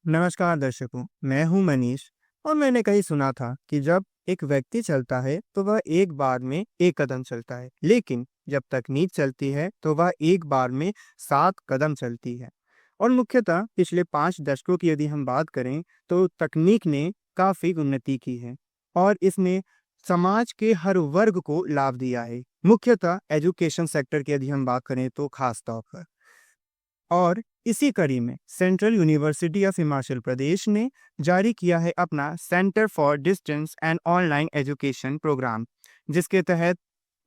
नमस्कार दर्शकों, मैं हूं मनीष। और मैंने कहीं सुना था कि जब एक व्यक्ति चलता है तो वह एक बार में एक कदम चलता है, लेकिन जब तकनीक चलती है तो वह एक बार में 7 कदम चलती है। और मुख्यतः पिछले 5 दशकों की यदि हम बात करें तो तकनीक ने काफी उन्नति की है और इसने समाज के हर वर्ग को लाभ दिया है। मुख्यतः एजुकेशन सेक्टर की यदि हम बात करें तो खास तौर पर। और इसी कड़ी में central university of Himachal Pradesh ने जारी किया है अपना centre for distance and online education programme, जिसके तहत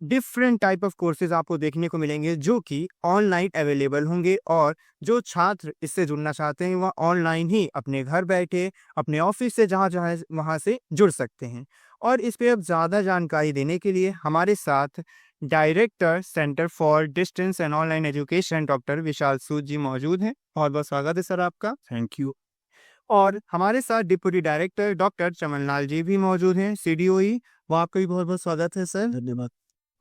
डिफरेंट टाइप ऑफ कोर्सेज आपको देखने को मिलेंगे जो कि ऑनलाइन अवेलेबल होंगे। और जो छात्र इससे जुड़ना चाहते हैं वह ऑनलाइन ही अपने घर बैठे अपने ऑफिस से जहाँ जहाँ वहाँ से जुड़ सकते हैं। और इस पे अब ज़्यादा जानकारी देने के लिए हमारे साथ director centre for distance and online education doctor Vishal Sood ji मौजूद हैं। बहुत बहुत स्वागत है सर आपका। Thank you. और हमारे साथ deputy director doctor Chamanlal ji भी मौजूद हैं, सीडीओई। वो आपका भी बहुत बहुत स्वागत है सर। धन्यवाद।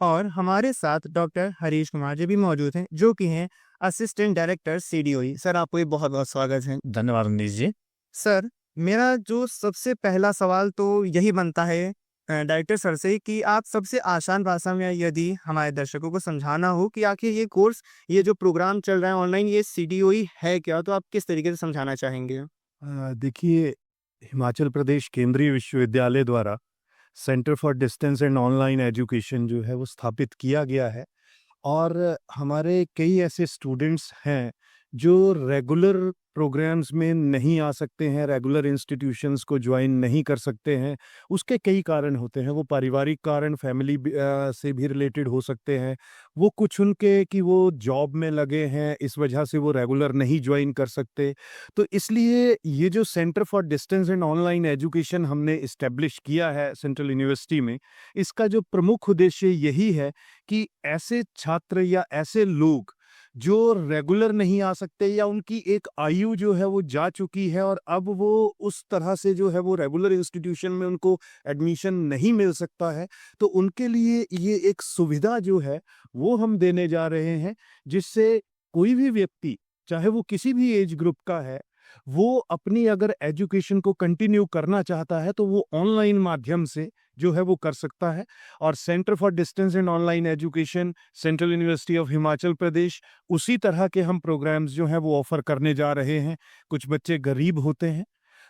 और हमारे साथ डॉक्टर हरीश कुमार जी भी मौजूद हैं जो कि हैं असिस्टेंट डायरेक्टर सीडीओई। सर आपको भी बहुत बहुत स्वागत है। धन्यवाद मनीष जी। सर, मेरा जो सबसे पहला सवाल तो यही बनता है डायरेक्टर सर से कि आप सबसे आसान भाषा में यदि हमारे दर्शकों को समझाना हो कि आखिर ये कोर्स, ये जो प्रोग्राम चल रहा है ऑनलाइन, ये सीडीओई है क्या, तो आप किस तरीके से समझाना चाहेंगे? देखिए, हिमाचल प्रदेश केंद्रीय विश्वविद्यालय द्वारा centre for distance and online education जो है वो स्थापित किया गया है। और हमारे कई ऐसे स्टूडेंट्स हैं जो रेगुलर प्रोग्राम्स में नहीं आ सकते हैं, रेगुलर इंस्टीट्यूशंस को ज्वाइन नहीं कर सकते हैं। उसके कई कारण होते हैं, वो पारिवारिक कारण फैमिली से भी रिलेटेड हो सकते हैं। वो कुछ उनके कि वो जॉब में लगे हैं, इस वजह से वो रेगुलर नहीं ज्वाइन कर सकते। तो इसलिए ये जो centre for distance and online education हमने इस्टेब्लिश किया है सेंट्रल यूनिवर्सिटी में, इसका जो प्रमुख उद्देश्य यही है कि ऐसे छात्र या ऐसे लोग जो रेगुलर नहीं आ सकते या उनकी एक आयु जो है वो जा चुकी है और अब वो उस तरह से जो है वो रेगुलर इंस्टीट्यूशन में उनको एडमिशन नहीं मिल सकता है, तो उनके लिए ये एक सुविधा जो है वो हम देने जा रहे हैं, जिससे कोई भी व्यक्ति, चाहे वो किसी भी एज ग्रुप का है, वो अपनी अगर एजुकेशन को कंटिन्यू करना चाहता है तो वो ऑनलाइन माध्यम से जो है वो कर सकता है। और centre for distance and online education, central university of Himachal Pradesh, उसी तरह के हम प्रोग्राम्स जो हैं वो ऑफर करने जा रहे हैं। कुछ बच्चे गरीब होते हैं,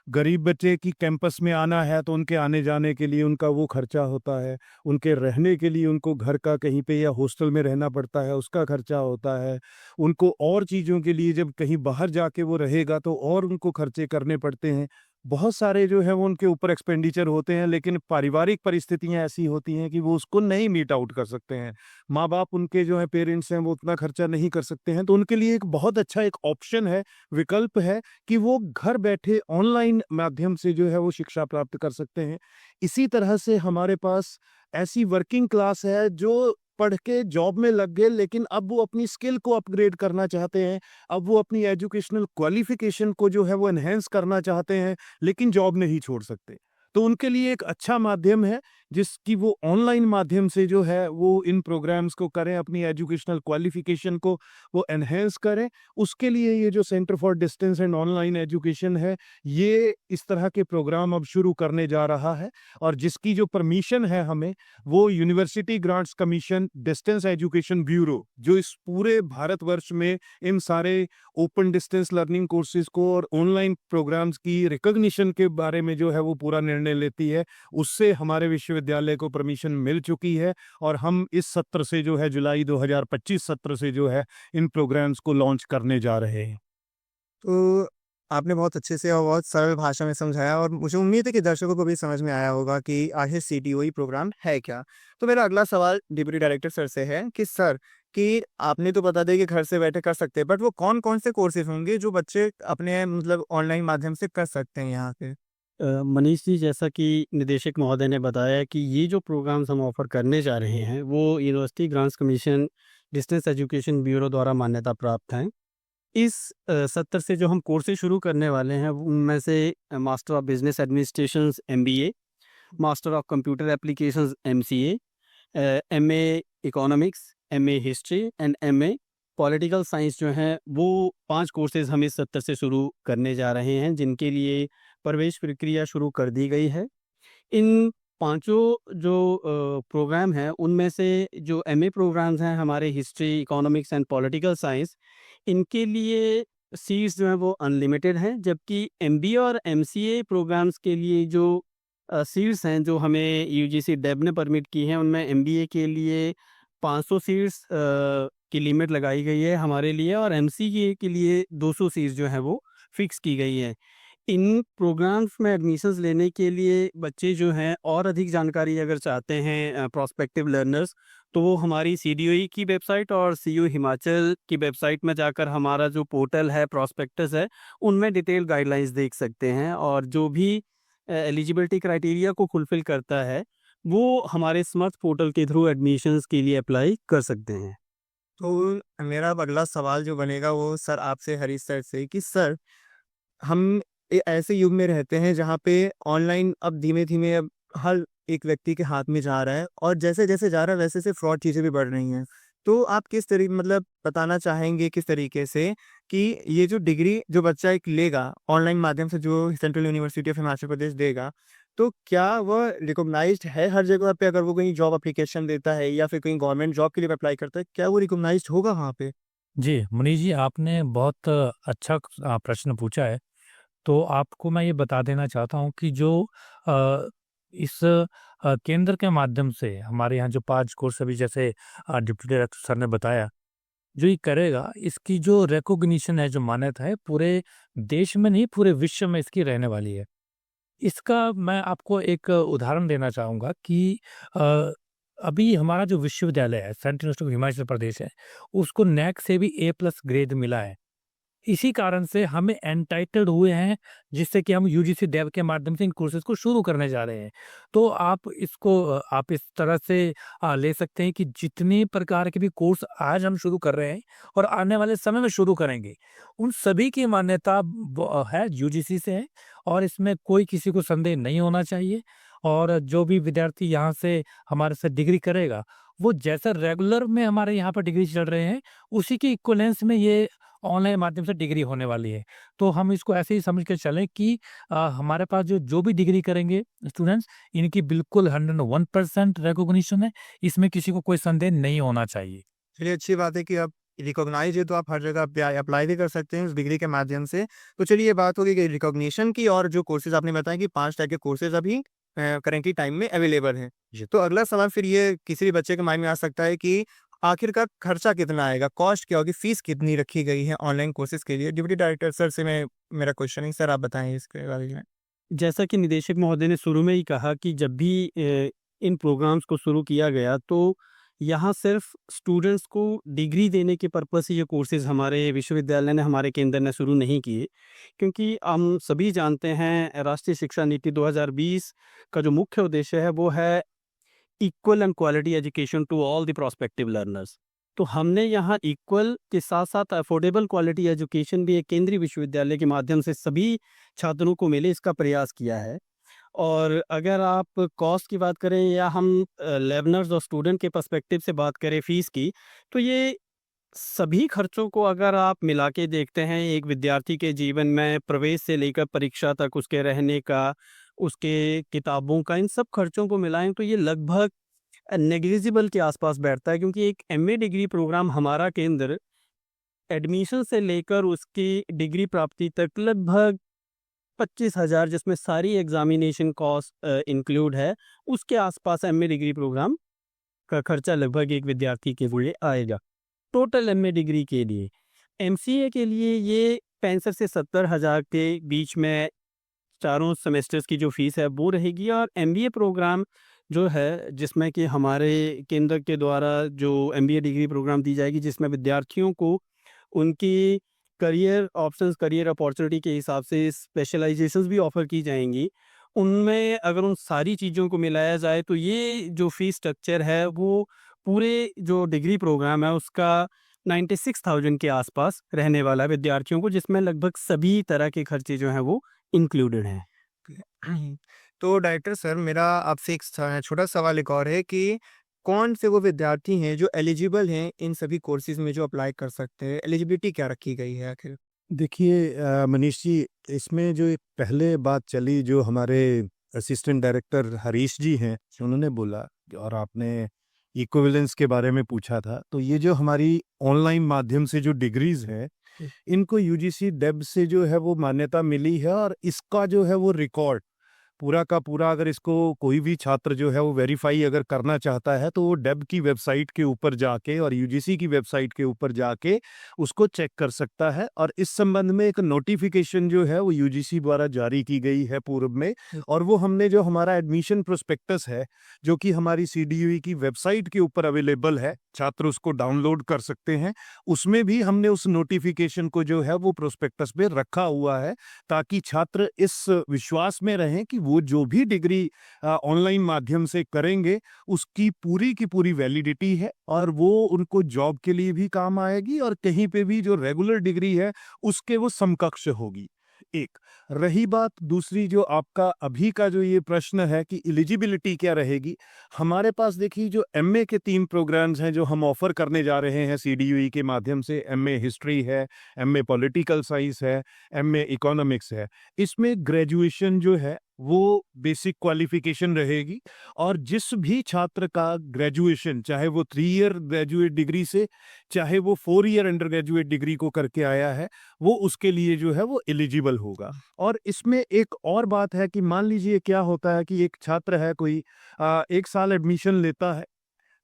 गरीब बच्चे की कैंपस में आना है तो उनके आने-जाने के लिए उनका वो खर्चा होता है। उनके रहने के लिए उनको घर का कहीं पे या हॉस्टल में रहना पड़ता है, उसका खर्चा होता है। उनको और चीज़ों के लिए जब कहीं बाहर जाके वो रहेगा तो और उनको खर्चे करने पड़ते हैं। बहुत सारे जो है वो उनके ऊपर एक्सपेंडिचर होते हैं, लेकिन पारिवारिक परिस्थितियाँ ऐसी होती हैं कि वो उसको नहीं मीट आउट कर सकते हैं। माँ-बाप उनके जो है पेरेंट्स हैं वो उतना खर्चा नहीं कर सकते हैं, तो उनके लिए एक बहुत अच्छा एक ऑप्शन है, विकल्प है कि वो घर बैठे ऑनलाइन माध्यम से जो है वो शिक्षा प्राप्त कर सकते हैं। इसी तरह से हमारे पास ऐसी वर्किंग क्लास है जो पढ़ के जॉब में लग गए, लेकिन अब वो अपनी स्किल को अपग्रेड करना चाहते हैं। अब वो अपनी एजुकेशनल क्वालिफिकेशन को जो है वो एनहांस करना चाहते हैं, लेकिन जॉब नहीं छोड़ सकते। तो उनके लिए एक अच्छा माध्यम है जिसकी वो ऑनलाइन माध्यम से जो है वो इन प्रोग्राम्स को करें, अपनी एजुकेशनल क्वालिफिकेशन को वो एनहांस करें। उसके लिए ये जो centre for distance and online education है, ये इस तरह के प्रोग्राम अब शुरू करने जा रहा है। और जिसकी जो परमिशन है हमें, वो university grants commission distance education bureau, जो इस पूरे भारतवर्ष में इन सारे ओपन डिस्टेंस लर्निंग कोर्सेज को और ऑनलाइन प्रोग्राम्स की रिकॉग्निशन के बारे में जो है वो पूरा निर्णय लेती है, उससे हमारे विश्वविद्यालय को परमिशन मिल चुकी है। और हम इस सत्र से जो है जुलाई 2025 सत्र से जो है इन प्रोग्राम्स को लॉन्च करने जा रहे हैं। तो आपने बहुत अच्छे से और बहुत सरल भाषा में समझाया और मुझे उम्मीद है कि दर्शकों को भी समझ में आया होगा कि आखिर सीटीओई प्रोग्राम है क्या। तो मेरा अगला सवाल डिप्टी डायरेक्टर सर से है कि सर, कि आपने तो बता दिया कि घर से बैठे कर सकते हैं, बट वो कौन-कौन से कोर्सेज़ होंगे जो बच्चे अपने मतलब ऑनलाइन माध्यम से कर सकते हैं यहाँ पे? मनीष जी, जैसा कि निदेशक महोदय ने बताया कि ये जो प्रोग्राम्स हम ऑफ़र करने जा रहे हैं वो university grants commission distance education bureau द्वारा मान्यता प्राप्त हैं। इस सत्र से जो हम कोर्सेज शुरू करने वाले हैं उनमें से master of business administrations MBA, master of computer applications MCA, MA economics, MA history and MA political science जो है वो 5 कोर्सेज़ हम इस सत्र से शुरू करने जा रहे हैं, जिनके लिए प्रवेश प्रक्रिया शुरू कर दी गई है। इन पाँचों जो प्रोग्राम हैं, उनमें से जो एमए प्रोग्राम्स हैं हमारे history, economics and political science, इनके लिए सीट्स जो हैं वो अनलिमिटेड हैं, जबकि एमबीए और एमसीए प्रोग्राम्स के लिए जो सीट्स हैं, जो हमें यूजीसी डेब ने परमिट की हैं, उनमें एमबीए के लिए 500 सीट्स की लिमिट लगाई गई है हमारे लिए, और एमसीए के लिए 200 सीट्स जो हैं वो फिक्स की गई हैं। इन प्रोग्राम्स में एडमिशन्स लेने के लिए बच्चे जो हैं और अधिक जानकारी अगर चाहते हैं प्रोस्पेक्टिव लर्नर्स, तो वो हमारी सीडीओई की वेबसाइट और सीयू हिमाचल की वेबसाइट में जाकर हमारा जो पोर्टल है, प्रोस्पेक्टस है, उनमें डिटेल गाइडलाइंस देख सकते हैं, और जो भी एलिजिबिलिटी क्राइटेरिया को फुलफिल करता है वो हमारे समर्थ पोर्टल के थ्रू एडमिशन्स के लिए अप्लाई कर सकते हैं। तो मेरा अब अगला सवाल जो बनेगा वो सर आपसे, हरीश सर से, कि सर हम ऐसे युग में रहते हैं जहाँ पे ऑनलाइन अब धीमे-धीमे अब हर एक व्यक्ति के हाथ में जा रहा है, और जैसे-जैसे जा रहा है वैसे-वैसे फ्रॉड चीज़ें भी बढ़ रही हैं। तो आप किस मतलब बताना चाहेंगे किस तरीके से कि ये जो डिग्री जो बच्चा एक लेगा ऑनलाइन माध्यम से, जो सेंट्रल यूनिवर्सिटी ऑफ हिमाचल प्रदेश देगा, तो क्या वह रिकॉग्नाइज़्ड है हर जगह पे? अगर वो कहीं जॉब एप्लीकेशन देता है या फिर कहीं गवर्नमेंट जॉब के लिए अप्लाई करता है, क्या वो रिकॉग्नाइज़्ड होगा वहाँ पे? जी, मनीष जी, आपने बहुत अच्छा प्रश्न पूछा है। तो आपको मैं ये बता देना चाहता हूँ कि जो इस केंद्र के माध्यम से हमारे यहाँ जो 5 कोर्स अभी जैसे डिप्टी डायरेक्टर सर ने बताया, जो ये करेगा, इसकी जो रिकॉग्निशन है, जो मान्यता है, पूरे देश में नहीं, पूरे विश्व में इसकी रहने वाली है। इसका मैं आपको एक उदाहरण देना चाहूँगा कि अ, अभी हमारा जो विश्वविद्यालय है, सेंट्रल यूनिवर्सिटी ऑफ हिमाचल प्रदेश है, उसको नैक से भी ए+ ग्रेड मिला है। इसी कारण से हमें एंटाइटल्ड हुए हैं, जिससे कि हम यूजीसी डेव के माध्यम से इन कोर्सेज़ को शुरू करने जा रहे हैं। तो आप इसको आप इस तरह से ले सकते हैं कि जितने प्रकार के भी कोर्स आज हम शुरू कर रहे हैं और आने वाले समय में शुरू करेंगे, उन सभी की मान्यता है, यूजीसी से है, और इसमें कोई किसी को संदेह नहीं होना चाहिए। और जो भी विद्यार्थी यहाँ से हमारे साथ डिग्री करेगा, वो जैसा रेगुलर में हमारे यहाँ पर डिग्री चल रहे हैं, उसी के इक्विवेलेंस में ये ऑनलाइन माध्यम से डिग्री होने वाली है। तो हम इसको ऐसे ही समझ के चलें कि हमारे पास जो भी डिग्री करेंगे स्टूडेंट्स, इनकी बिल्कुल 101% रिकॉग्निशन है। इसमें किसी को कोई संदेह नहीं होना चाहिए। चलिए, अच्छी बात है कि आप रिकॉग्नाइज़ है तो आप हर जगह अप्लाई भी कर सकते हैं उस डिग्री के माध्यम से। तो चलिए, ये बात हो गई कि रिकॉग्निशन की, और जो कोर्सेज़ आपने बताया कि 5 टाइप के कोर्सेज़ अभी करेंटली टाइम में अवेलेबल हैं। तो अगला सवाल फिर ये किसी भी बच्चे के माइंड में आ सकता है कि आखिरकार खर्चा कितना आएगा? कॉस्ट क्या होगी? फीस कितनी रखी गई है ऑनलाइन कोर्सेज़ के लिए? डिप्टी डायरेक्टर सर से मेरा क्वेश्चन है, सर आप बताएँ इसके बारे में। जैसा कि निदेशक महोदय ने शुरू में ही कहा कि जब भी इन प्रोग्राम्स को शुरू किया गया, तो यहाँ सिर्फ स्टूडेंट्स को डिग्री देने के पर्पस से ये कोर्सेज़ हमारे विश्वविद्यालय ने, हमारे केंद्र ने शुरू नहीं किए, क्योंकि हम सभी जानते हैं राष्ट्रीय शिक्षा नीति 2020 का जो मुख्य उद्देश्य है वो है equal and quality education to all the prospective learners. तो हमने यहाँ इक्वल के साथ साथ अफोर्डेबल क्वालिटी एजुकेशन भी एक केंद्रीय विश्वविद्यालय के माध्यम से सभी छात्रों को मिले, इसका प्रयास किया है। और अगर आप कॉस्ट की बात करें या हम लर्नर्स और स्टूडेंट के पर्सपेक्टिव से बात करें फीस की, तो ये सभी खर्चों को अगर आप मिला के देखते हैं, एक विद्यार्थी के जीवन में प्रवेश से लेकर परीक्षा तक, उसके रहने का, उसके किताबों का, इन सब खर्चों को मिलाएं तो ये लगभग नेग्लिजिबल के आसपास बैठता है, क्योंकि एक एमए डिग्री प्रोग्राम हमारा केंद्र एडमिशन से लेकर उसकी डिग्री प्राप्ति तक लगभग 25,000, जिसमें सारी एग्जामिनेशन कॉस्ट इंक्लूड है, उसके आसपास एमए डिग्री प्रोग्राम का खर्चा लगभग एक विद्यार्थी के लिए आएगा टोटल एमए डिग्री के लिए। एमसीए के लिए ये 65 से 70,000 के बीच में चारों सेमेस्टर्स की जो फीस है वो रहेगी। और एमबीए प्रोग्राम जो है, जिसमें कि हमारे केंद्र के द्वारा जो एमबीए डिग्री प्रोग्राम दी जाएगी, जिसमें विद्यार्थियों को उनकी करियर ऑप्शंस, करियर अपॉर्चुनिटी के हिसाब से स्पेशलाइजेशंस भी ऑफर की जाएंगी, उनमें अगर उन सारी चीज़ों को मिलाया जाए तो ये जो फीस स्ट्रक्चर है वो पूरे जो डिग्री प्रोग्राम है उसका 96,000 के आसपास रहने वाला है विद्यार्थियों को, जिसमें लगभग सभी तरह के खर्चे जो हैं वो इंक्लूडेड हैं। तो डायरेक्टर सर, मेरा आपसे एक छोटा सवाल एक और है कि कौन से वो विद्यार्थी हैं जो एलिजिबल हैं इन सभी कोर्सेज में जो अप्लाई कर सकते हैं? एलिजिबिलिटी क्या रखी गई है आखिर? देखिए मनीष जी, इसमें जो एक पहले बात चली, जो हमारे असिस्टेंट डायरेक्टर हरीश जी हैं, उन्होंने बोला, और आपने इक्विवेलेंस के बारे में पूछा था, तो ये जो हमारी ऑनलाइन माध्यम से जो डिग्रीज है, इनको यूजीसी डेब से जो है वो मान्यता मिली है, और इसका जो है वो रिकॉर्ड पूरा का पूरा, अगर इसको कोई भी छात्र जो है वो वेरीफाई अगर करना चाहता है, तो वो डेब की वेबसाइट के ऊपर जाके और यूजीसी की वेबसाइट के ऊपर जाके उसको चेक कर सकता है। और इस संबंध में एक नोटिफिकेशन जो है वो यूजीसी द्वारा जारी की गई है पूर्व में, और वो हमने जो हमारा एडमिशन प्रोस्पेक्टस है, जो कि हमारी सीडीयू की वेबसाइट के ऊपर अवेलेबल है, छात्र उसको डाउनलोड कर सकते हैं, उसमें भी हमने उस नोटिफिकेशन को जो है वो प्रोस्पेक्टस में रखा हुआ है, ताकि छात्र इस विश्वास में रहें कि वो जो भी डिग्री ऑनलाइन माध्यम से करेंगे उसकी पूरी की पूरी वैलिडिटी है, और वो उनको जॉब के लिए भी काम आएगी, और कहीं पे भी जो रेगुलर डिग्री है उसके वो समकक्ष होगी। एक रही बात दूसरी, जो आपका अभी का जो ये प्रश्न है कि एलिजिबिलिटी क्या रहेगी, हमारे पास देखिए जो एमए के 3 प्रोग्राम्स हैं जो हम ऑफर करने जा रहे हैं सीडीयूई के माध्यम से। एमए हिस्ट्री है, एमए पॉलिटिकल साइंस है, एमए इकोनॉमिक्स है। इसमें ग्रेजुएशन जो है वो बेसिक क्वालिफिकेशन रहेगी, और जिस भी छात्र का ग्रेजुएशन, चाहे वो 3 ईयर ग्रेजुएट डिग्री से, चाहे वो 4 ईयर अंडर ग्रेजुएट डिग्री को करके आया है, वो उसके लिए जो है वो एलिजिबल होगा। और इसमें एक और बात है कि मान लीजिए क्या होता है कि एक छात्र है, कोई 1 साल एडमिशन लेता है,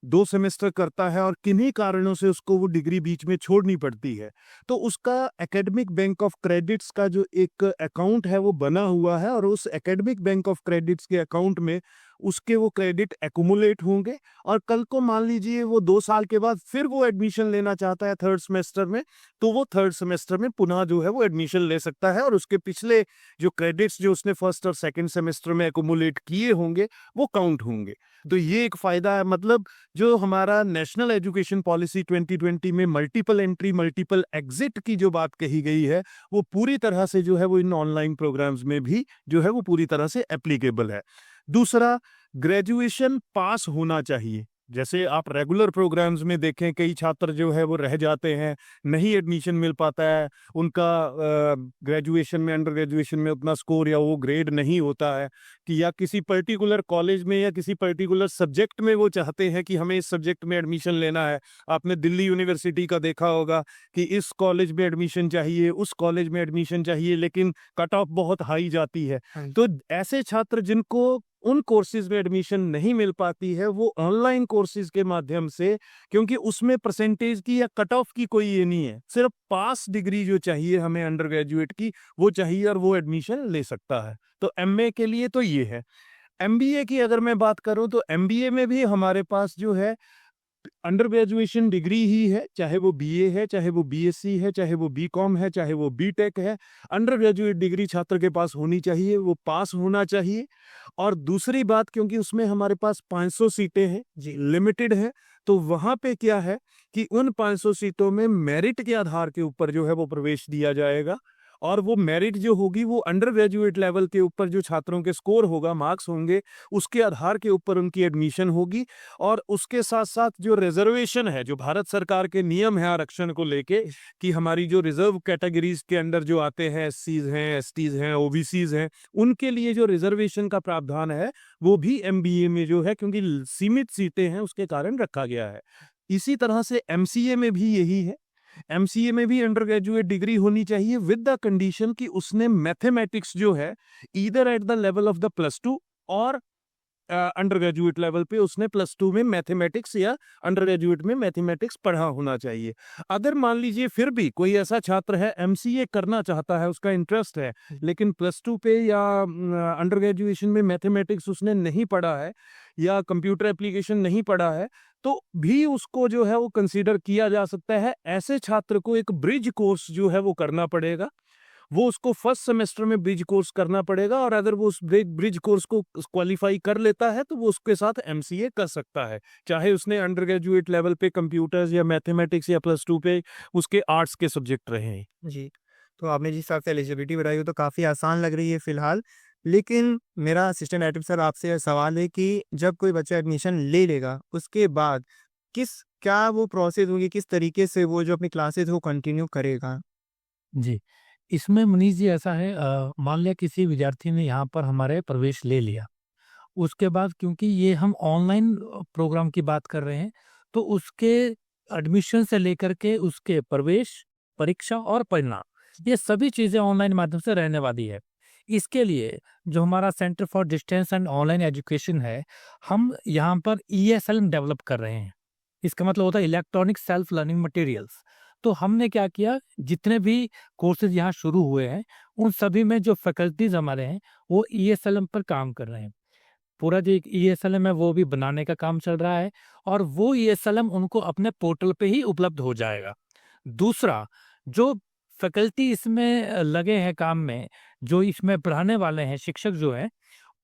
2 सेमेस्टर करता है, और किन्हीं कारणों से उसको वो डिग्री बीच में छोड़नी पड़ती है, तो उसका एकेडमिक बैंक ऑफ क्रेडिट्स का जो एक अकाउंट है वो बना हुआ है, और उस एकेडमिक बैंक ऑफ क्रेडिट्स के अकाउंट में उसके वो क्रेडिट एक्यूमुलेट होंगे, और कल को मान लीजिए वो 2 साल के बाद फिर वो एडमिशन लेना चाहता है 3rd सेमेस्टर में, तो वो 3rd सेमेस्टर में पुनः जो है वो एडमिशन ले सकता है, और उसके पिछले जो क्रेडिट्स जो उसने 1st और 2nd सेमेस्टर में एक्यूमुलेट किए होंगे वो काउंट होंगे। तो ये एक फायदा है। मतलब जो हमारा नेशनल एजुकेशन पॉलिसी 2020 में मल्टीपल एंट्री मल्टीपल एग्जिट की जो बात कही गई है, वो पूरी तरह से जो है वो इन ऑनलाइन प्रोग्राम्स में भी जो है वो पूरी तरह से एप्लीकेबल है। दूसरा, ग्रेजुएशन पास होना चाहिए। जैसे आप रेगुलर प्रोग्राम्स में देखें, कई छात्र जो है वो रह जाते हैं, नहीं एडमिशन मिल पाता है, उनका ग्रेजुएशन में, अंडर ग्रेजुएशन में उतना स्कोर या वो ग्रेड नहीं होता है, कि या किसी पर्टिकुलर कॉलेज में या किसी पर्टिकुलर सब्जेक्ट में वो चाहते हैं कि हमें इस सब्जेक्ट में एडमिशन लेना है। आपने दिल्ली यूनिवर्सिटी का देखा होगा कि इस कॉलेज में एडमिशन चाहिए, उस कॉलेज में एडमिशन चाहिए, लेकिन कट ऑफ बहुत हाई जाती है। तो ऐसे छात्र जिनको उन कोर्सेज में एडमिशन नहीं मिल पाती है, वो ऑनलाइन कोर्सेज के माध्यम से, क्योंकि उसमें परसेंटेज की या कट ऑफ की कोई ये नहीं है, सिर्फ पास डिग्री जो चाहिए हमें अंडर ग्रेजुएट की वो चाहिए, और वो एडमिशन ले सकता है। तो एमए के लिए तो ये है। एमबीए की अगर मैं बात करूं, तो एमबीए में भी हमारे पास जो है अंडर ग्रेजुएशन डिग्री ही है, चाहे वो बीए है, चाहे वो बीएससी है, चाहे वो बीकॉम है, चाहे वो बीटेक है। अंडर ग्रेजुएट डिग्री छात्र के पास होनी चाहिए, वो पास होना चाहिए। और दूसरी बात, क्योंकि उसमें हमारे पास 500 सीटें हैं जी, लिमिटेड है, तो वहां पे क्या है कि उन 500 सीटों में मेरिट के आधार के ऊपर जो है वो प्रवेश दिया जाएगा, और वो मेरिट जो होगी वो अंडर ग्रेजुएट लेवल के ऊपर जो छात्रों के स्कोर होगा, मार्क्स होंगे, उसके आधार के ऊपर उनकी एडमिशन होगी। और उसके साथ साथ जो रिजर्वेशन है, जो भारत सरकार के नियम है आरक्षण को लेके, कि हमारी जो रिजर्व कैटेगरीज के अंडर जो आते हैं, एससीज हैं, एसटीज हैं, ओबीसीज हैं, उनके लिए जो रिजर्वेशन का प्रावधान है वो भी एमबीए में जो है, क्योंकि सीमित सीटें हैं उसके कारण रखा गया है। इसी तरह से एमसीए में भी यही है। एमसीए में भी अंडर ग्रेजुएट डिग्री होनी चाहिए, विद द कंडीशन कि उसने मैथमेटिक्स जो है either at the level of the +2 और अंडर ग्रेजुएट लेवल पे उसने +2 में मैथमेटिक्स या अंडर ग्रेजुएट में मैथमेटिक्स पढ़ा होना चाहिए। अगर मान लीजिए फिर भी कोई ऐसा छात्र है, एमसीए करना चाहता है, उसका इंटरेस्ट है, लेकिन +2 पे या अंडर ग्रेजुएशन में मैथमेटिक्स उसने नहीं पढ़ा है या कंप्यूटर एप्लीकेशन नहीं पढ़ा है, तो भी उसको जो है वो कंसीडर किया जा सकता है। ऐसे छात्र को एक ब्रिज कोर्स जो है वो करना पड़ेगा, वो उसको 1st सेमेस्टर में ब्रिज कोर्स करना पड़ेगा, और अगर वो उस ब्रिज कोर्स को क्वालिफाई कर लेता है तो वो उसके साथ एमसीए कर सकता है, चाहे उसने अंडर ग्रेजुएट लेवल पे कंप्यूटर्स या मैथमेटिक्स या +2 पे उसके आर्ट्स के सब्जेक्ट रहे हैं। जी, तो आपने जिस हिसाब से एलिजिबिलिटी बताई वो तो काफ़ी आसान लग रही है फ़िलहाल। लेकिन मेरा असिस्टेंट एडिटर सर आपसे सवाल है कि जब कोई बच्चा एडमिशन ले लेगा, उसके बाद क्या वो प्रोसेस होगी, किस तरीके से वो जो अपनी क्लासेस वो कंटिन्यू करेगा? जी, इसमें मनीष जी ऐसा है, मान लिया किसी विद्यार्थी ने यहाँ पर हमारे प्रवेश ले लिया। उसके बाद क्योंकि ये हम ऑनलाइन प्रोग्राम की बात कर रहे हैं, तो उसके एडमिशन से लेकर के उसके प्रवेश, परीक्षा और परिणाम, ये सभी चीज़ें ऑनलाइन माध्यम से रहने वाली है। इसके लिए जो हमारा centre for distance and online education है, हम यहाँ पर ईएसएलएम डेवलप कर रहे हैं। इसका मतलब होता है इलेक्ट्रॉनिक सेल्फ लर्निंग मटेरियल्स। तो हमने क्या किया, जितने भी कोर्सेज़ यहाँ शुरू हुए हैं, उन सभी में जो फैकल्टीज़ हमारे हैं, वो ईएसएलएम पर काम कर रहे हैं। पूरा जो एक ईएसएलएम है वो भी बनाने का काम चल रहा है और वो ईएसएलएम उनको अपने पोर्टल पे ही उपलब्ध हो जाएगा। दूसरा, जो फैकल्टी इसमें लगे हैं काम में, जो इसमें पढ़ाने वाले हैं, शिक्षक जो हैं,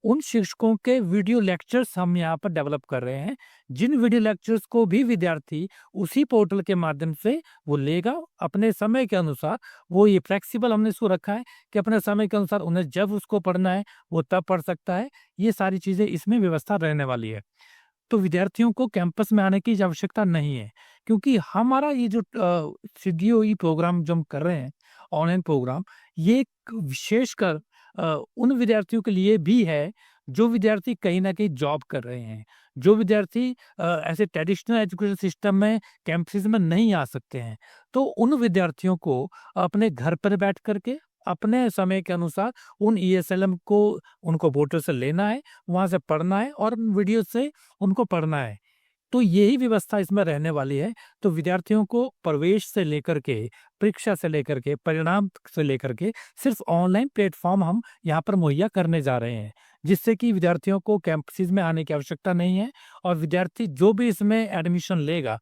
उन शिक्षकों के वीडियो लेक्चर्स हम यहाँ पर डेवलप कर रहे हैं, जिन वीडियो लेक्चर्स को भी विद्यार्थी उसी पोर्टल के माध्यम से वो लेगा अपने समय के अनुसार। वो ये फ्लेक्सिबल हमने इसको रखा है कि अपने समय के अनुसार उन्हें जब उसको पढ़ना है, वो तब पढ़ सकता है। ये सारी चीज़ें इसमें व्यवस्था रहने वाली है। तो विद्यार्थियों को कैंपस में आने की आवश्यकता नहीं है, क्योंकि हमारा ये जो सीडीओई प्रोग्राम जो हम कर रहे हैं, ऑनलाइन प्रोग्राम, ये एक विशेषकर उन विद्यार्थियों के लिए भी है, जो विद्यार्थी कहीं न कहीं जॉब कर रहे हैं, जो विद्यार्थी ऐसे ट्रेडिशनल एजुकेशन सिस्टम में कैंपसेस में नहीं आ सकते हैं। तो उन विद्यार्थियों को अपने घर पर बैठ कर के अपने समय के अनुसार उन ईएसएलएम को उनको पोर्टल से लेना है, वहाँ से पढ़ना है और वीडियो से उनको पढ़ना है। तो यही व्यवस्था इसमें रहने वाली है। तो विद्यार्थियों को प्रवेश से लेकर के, परीक्षा से लेकर के, परिणाम से लेकर के सिर्फ़ ऑनलाइन प्लेटफ़ॉर्म हम यहाँ पर मुहैया करने जा रहे हैं, जिससे कि विद्यार्थियों को कैंपसेस में आने की आवश्यकता नहीं है और विद्यार्थी जो भी इसमें एडमिशन लेगा,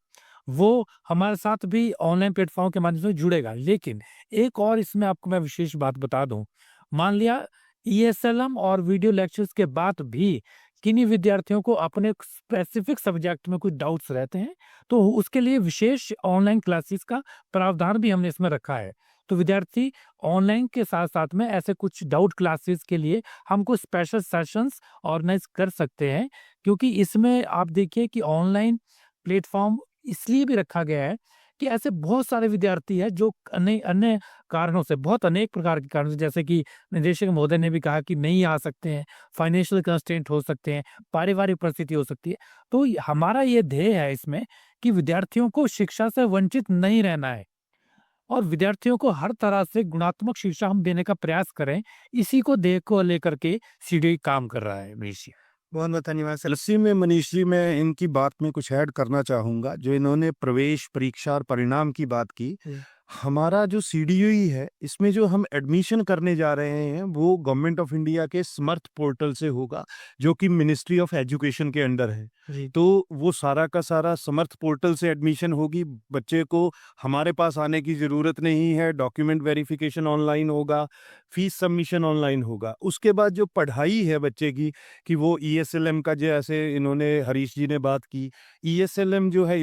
वो हमारे साथ भी ऑनलाइन प्लेटफ़ॉर्म के माध्यम से जुड़ेगा। लेकिन एक और इसमें आपको मैं विशेष बात बता दूँ, मान लिया ईएसएलएम और वीडियो लेक्चर्स के बाद भी किन्हीं विद्यार्थियों को अपने स्पेसिफिक सब्जेक्ट में कुछ डाउट्स रहते हैं, तो उसके लिए विशेष ऑनलाइन क्लासेस का प्रावधान भी हमने इसमें रखा है। तो विद्यार्थी ऑनलाइन के साथ-साथ में ऐसे कुछ डाउट क्लासेस के लिए हम कुछ स्पेशल सेशंस ऑर्गेनाइज़ कर सकते हैं, क्योंकि इसमें आप देखिए कि ऑनलाइन प्लेटफ़ॉर्म इसलिए भी रखा गया है कि ऐसे बहुत सारे विद्यार्थी हैं जो अन्य अन्य कारणों से, बहुत अनेक प्रकार के कारणों से, जैसे कि निदेशक महोदय ने भी कहा कि नहीं आ सकते हैं, फाइनेंशियल कंस्ट्रेंट हो सकते हैं, पारिवारिक परिस्थिति हो सकती है। तो हमारा ये ध्येय है इसमें कि विद्यार्थियों को शिक्षा से वंचित नहीं रहना है और विद्यार्थियों को हर तरह से गुणात्मक शिक्षा हम देने का प्रयास करें। इसी को ध्येय को लेकर के सीडीओई काम कर रहा है मनीष जी। बहुत-बहुत धन्यवाद सर। इसी में मनीष जी मैं इनकी बात में कुछ ऐड करना चाहूँगा, जो इन्होंने प्रवेश, परीक्षा और परिणाम की बात की। हमारा जो सीडीओई है, इसमें जो हम एडमिशन करने जा रहे हैं, वो गवर्नमेंट ऑफ इंडिया के समर्थ पोर्टल से होगा, जो कि मिनिस्ट्री ऑफ एजुकेशन के अंडर है। जी। तो वो सारा का सारा समर्थ पोर्टल से एडमिशन होगी। बच्चे को हमारे पास आने की ज़रूरत नहीं है, डॉक्यूमेंट वेरिफिकेशन ऑनलाइन होगा, फीस सबमिशन ऑनलाइन होगा। उसके बाद जो पढ़ाई है बच्चे की, कि वो ईएसएलएम का, जैसे इन्होंने हरीश जी ने बात की, ईएसएलएम जो है,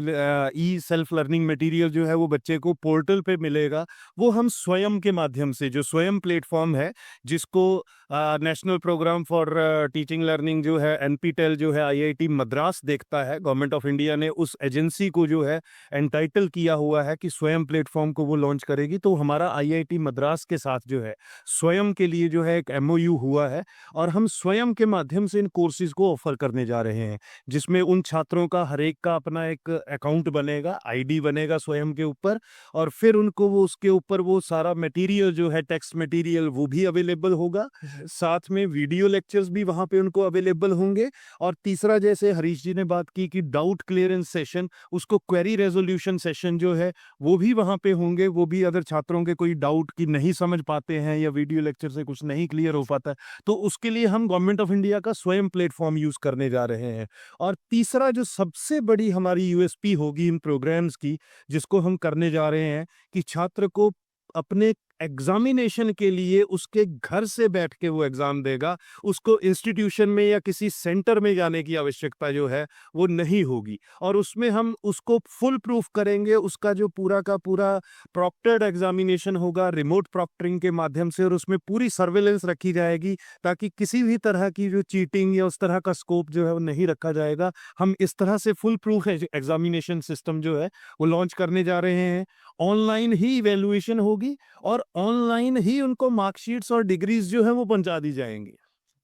ई सेल्फ लर्निंग मटेरियल जो है, वो बच्चे को पोर्टल पे मिलेगा। वो हम स्वयं के माध्यम से, जो स्वयं प्लेटफॉर्म है, जिसको national programme for teaching learning जो है, एनपीटेल जो है, आईआईटी मद्रास देखता है। गवर्नमेंट ऑफ इंडिया ने उस एजेंसी को जो है एंटाइटल किया हुआ है कि स्वयं प्लेटफॉर्म को वो लॉन्च करेगी। तो हमारा आईआईटी मद्रास के साथ जो है स्वयं के लिए जो है एक एमओयू हुआ है और हम स्वयं के माध्यम से इन कोर्सेज को ऑफर करने जा रहे हैं, जिसमें उन छात्रों का हर एक का अपना एक अकाउंट बनेगा, आईडी बनेगा स्वयं के ऊपर, और फिर उनको वो उसके ऊपर वो सारा मटेरियल जो है, टेक्स्ट मटेरियल, वो भी अवेलेबल होगा। साथ में वीडियो लेक्चर्स भी वहाँ पे उनको अवेलेबल होंगे। और तीसरा, जैसे हरीश जी ने बात की कि डाउट क्लियरेंस सेशन, उसको क्वेरी रेजोल्यूशन सेशन जो है वो भी वहाँ पे होंगे। वो भी अगर छात्रों के कोई डाउट की नहीं समझ पाते हैं या वीडियो लेक्चर से कुछ नहीं क्लियर हो पाता है, तो उसके लिए हम गवर्नमेंट ऑफ इंडिया का स्वयं प्लेटफॉर्म यूज करने जा रहे हैं। और तीसरा, जो सबसे बड़ी हमारी यूएसपी होगी इन प्रोग्राम्स की, जिसको हम करने जा रहे हैं, कि छात्र को अपने एग्जामिनेशन के लिए उसके घर से बैठ के वो एग्जाम देगा, उसको इंस्टीट्यूशन में या किसी सेंटर में जाने की आवश्यकता जो है वो नहीं होगी। और उसमें हम उसको फुल प्रूफ करेंगे, उसका जो पूरा का पूरा प्रॉक्टर्ड एग्जामिनेशन होगा रिमोट प्रॉक्टरिंग के माध्यम से, और उसमें पूरी सर्वेलेंस रखी जाएगी ताकि किसी भी तरह की जो चीटिंग या उस तरह का स्कोप जो है वो नहीं रखा जाएगा। हम इस तरह से फुल प्रूफ एग्जामिनेशन सिस्टम जो है वो लॉन्च करने जा रहे हैं। ऑनलाइन ही इवेल्युएशन होगी और ऑनलाइन ही उनको मार्कशीट्स और डिग्रीज जो है वो पहुंचा दी जाएंगी,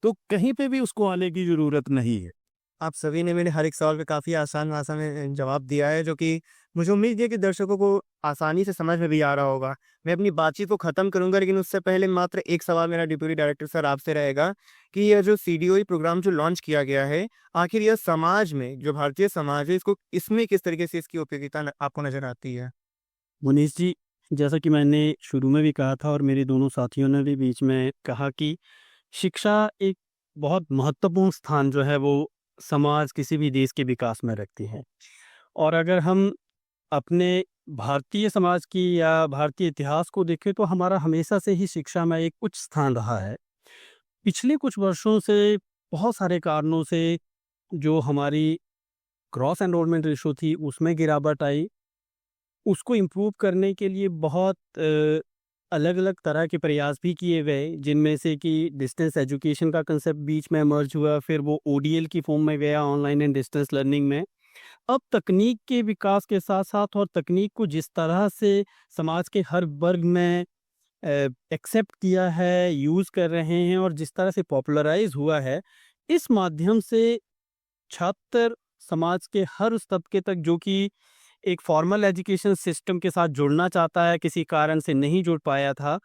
तो कहीं पे भी उसको आने की जरूरत नहीं है। आप सभी ने मेरे हर एक सवाल पे काफ़ी आसान भाषा में जवाब दिया है, जो कि मुझे उम्मीद है कि दर्शकों को आसानी से समझ में भी आ रहा होगा। मैं अपनी बातचीत को ख़त्म करूँगा, लेकिन उससे पहले मात्र एक सवाल मेरा डिप्टी डायरेक्टर सर आपसे रहेगा कि यह जो सीडीओई प्रोग्राम जो लॉन्च किया गया है, आखिर यह समाज में, जो भारतीय समाज है, इसको इसमें किस तरीके से इसकी उपयोगिता आपको नज़र आती है? मुनीश जी, जैसा कि मैंने शुरू में भी कहा था और मेरे दोनों साथियों ने भी बीच में कहा कि शिक्षा एक बहुत महत्वपूर्ण स्थान जो है वो समाज किसी भी देश के विकास में रखती है। और अगर हम अपने भारतीय समाज की या भारतीय इतिहास को देखें तो हमारा हमेशा से ही शिक्षा में एक उच्च स्थान रहा है। पिछले कुछ वर्षों से बहुत सारे कारणों से जो हमारी ग्रॉस एनरोलमेंट रेशो थी उसमें गिरावट आई। उसको इम्प्रूव करने के लिए बहुत अलग-अलग तरह के प्रयास भी किए गए, जिनमें से कि डिस्टेंस एजुकेशन का कंसेप्ट बीच में इमर्ज हुआ, फिर वो ओडीएल की फॉर्म में गया, ऑनलाइन एंड डिस्टेंस लर्निंग में। अब तकनीक के विकास के साथ-साथ और तकनीक को जिस तरह से समाज के हर वर्ग में एक्सेप्ट किया है, यूज़ कर रहे हैं और जिस तरह से पॉपुलराइज़ हुआ है, इस माध्यम से छात्र समाज के हर उस तबके तक जो कि एक फॉर्मल एजुकेशन सिस्टम के साथ जुड़ना चाहता है, किसी कारण से नहीं जुड़ पाया था,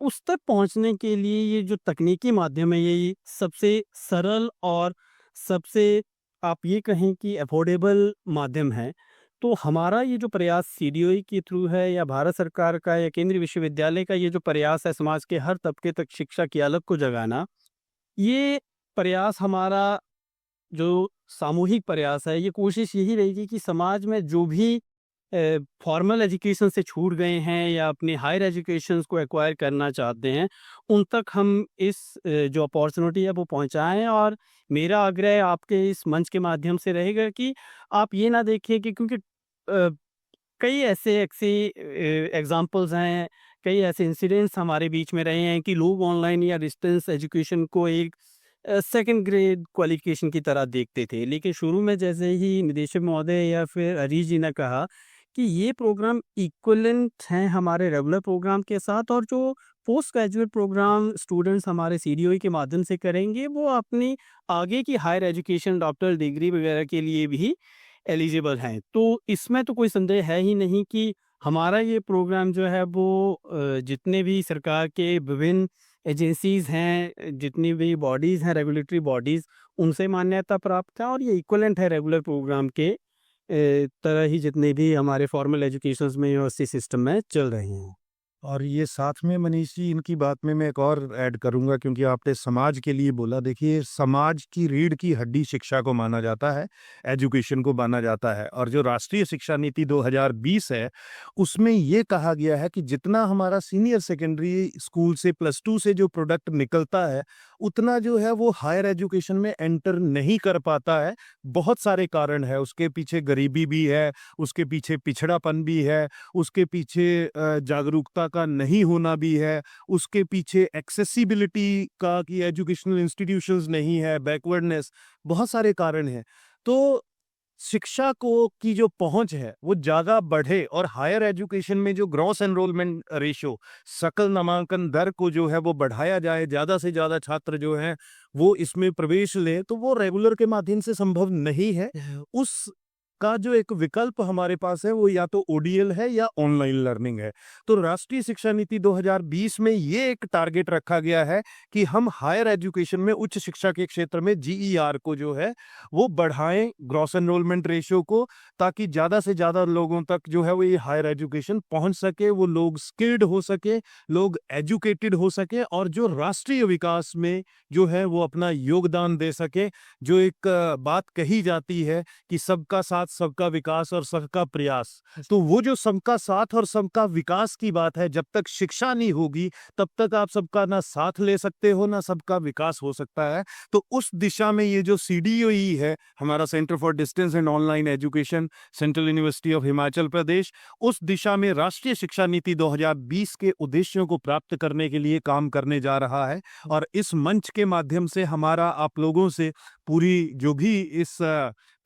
उस तक पहुंचने के लिए ये जो तकनीकी माध्यम है, ये सबसे सरल और सबसे आप ये कहें कि अफोर्डेबल माध्यम है। तो हमारा ये जो प्रयास सीडीओई के थ्रू है या भारत सरकार का या केंद्रीय विश्वविद्यालय का ये जो प्रयास है समाज के हर तबके तक शिक्षा की अलख को जगाना, ये प्रयास हमारा जो सामूहिक प्रयास है, ये कोशिश यही रहेगी कि समाज में जो भी फॉर्मल एजुकेशन से छूट गए हैं या अपने हायर एजुकेशंस को एक्वायर करना चाहते हैं, उन तक हम इस जो अपॉर्चुनिटी है वो पहुंचाएं। और मेरा आग्रह आपके इस मंच के माध्यम से रहेगा कि आप ये ना देखें कि क्योंकि कई ऐसे एग्जांपल्स हैं, कई ऐसे इंसिडेंट्स हमारे बीच में रहे हैं कि लोग ऑनलाइन या डिस्टेंस एजुकेशन को एक सेकंड ग्रेड क्वालिफिकेशन की तरह देखते थे। लेकिन शुरू में जैसे ही निदेशक महोदय या फिर हरीश जी ने कहा कि ये प्रोग्राम इक्विवेलेंट हैं हमारे रेगुलर प्रोग्राम के साथ, और जो पोस्ट ग्रेजुएट प्रोग्राम स्टूडेंट्स हमारे सीडीओई के माध्यम से करेंगे वो अपनी आगे की हायर एजुकेशन, डॉक्टर डिग्री वगैरह के लिए भी एलिजिबल हैं। तो इसमें तो कोई संदेह है ही नहीं कि हमारा ये प्रोग्राम जो है वो जितने भी सरकार के विभिन्न एजेंसीज़ हैं, जितनी भी बॉडीज़ हैं, रेगुलेटरी बॉडीज़, उनसे मान्यता प्राप्त है और ये इक्विवेलेंट है रेगुलर प्रोग्राम के तरह ही जितने भी हमारे फॉर्मल एजुकेशंस में यूनिवर्सिटी सिस्टम में चल रहे हैं। और ये साथ में मनीष जी, इनकी बात में मैं एक और ऐड करूंगा, क्योंकि आपने समाज के लिए बोला। देखिए, समाज की रीढ़ की हड्डी शिक्षा को माना जाता है, एजुकेशन को माना जाता है। और जो राष्ट्रीय शिक्षा नीति 2020 है, उसमें ये कहा गया है कि जितना हमारा सीनियर सेकेंडरी स्कूल से +2 से जो प्रोडक्ट निकलता है, उतना जो है वो हायर एजुकेशन में एंटर नहीं कर पाता है। बहुत सारे कारण है, उसके पीछे गरीबी भी है, उसके पीछे पिछड़ापन भी है, उसके पीछे जागरूकता का नहीं होना भी है, उसके पीछे एक्सेसिबिलिटी का कि एजुकेशनल इंस्टीट्यूशंस नहीं है, बैकवर्डनेस, बहुत सारे कारण हैं। तो शिक्षा को की जो पहुंच है वो ज़्यादा बढ़े और हायर एजुकेशन में जो ग्रॉस एनरोलमेंट रेशो, सकल नामांकन दर को जो है वो बढ़ाया जाए, ज़्यादा से ज़्यादा छात्र जो हैं वो इसमें प्रवेश लें, तो वो रेगुलर के माध्यम से संभव नहीं है। उस का जो एक विकल्प हमारे पास है वो या तो ओडीएल है या ऑनलाइन लर्निंग है। तो राष्ट्रीय शिक्षा नीति 2020 में ये एक टारगेट रखा गया है कि हम हायर एजुकेशन में, उच्च शिक्षा के क्षेत्र में जीईआर को जो है वो बढ़ाएं, ग्रॉस एनरोलमेंट रेशियो को, ताकि ज़्यादा से ज़्यादा लोगों तक जो है वो ये हायर एजुकेशन पहुंच सके, वो लोग स्किल्ड हो सके, लोग एजुकेटेड हो सके और जो राष्ट्रीय विकास में जो है वो अपना योगदान दे सके। जो एक बात कही जाती है कि सबका साथ साथ सबका विकास और सबका प्रयास। तो वो जो सबका साथ और सबका विकास की बात है, जब तक शिक्षा नहीं होगी तब तक आप सबका ना साथ ले सकते हो ना सबका विकास हो सकता है। तो उस दिशा में ये जो CDOE है, हमारा centre for distance and online education, central university of Himachal Pradesh, उस दिशा में राष्ट्रीय शिक्षा नीति 2020 के उद्देश्यों को प्राप्त करने के लिए काम करने जा रहा है। और इस मंच के माध्यम से हमारा आप लोगों से पूरी जो भी इस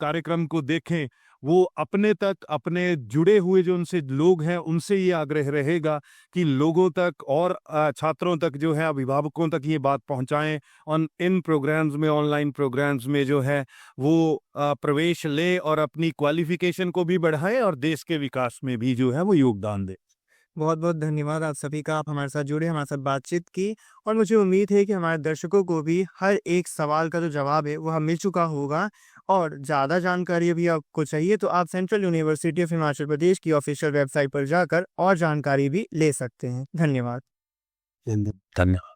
कार्यक्रम को देखें, वो अपने तक, अपने जुड़े हुए जो उनसे लोग हैं, उनसे ये आग्रह रहेगा कि लोगों तक और छात्रों तक जो है, अभिभावकों तक ये बात पहुंचाएं और इन प्रोग्राम्स में, ऑनलाइन प्रोग्राम्स में जो है वो प्रवेश ले और अपनी क्वालिफिकेशन को भी बढ़ाएं और देश के विकास में भी जो है वो योगदान दे। बहुत बहुत धन्यवाद आप सभी का, आप हमारे साथ जुड़े, हमारे साथ बातचीत की और मुझे उम्मीद है कि हमारे दर्शकों को भी हर एक सवाल का जो जवाब है वह मिल चुका होगा। और ज़्यादा जानकारी भी आपको चाहिए तो आप सेंट्रल यूनिवर्सिटी ऑफ हिमाचल प्रदेश की ऑफिशियल वेबसाइट पर जाकर और जानकारी भी ले सकते हैं। धन्यवाद। धन्यवाद।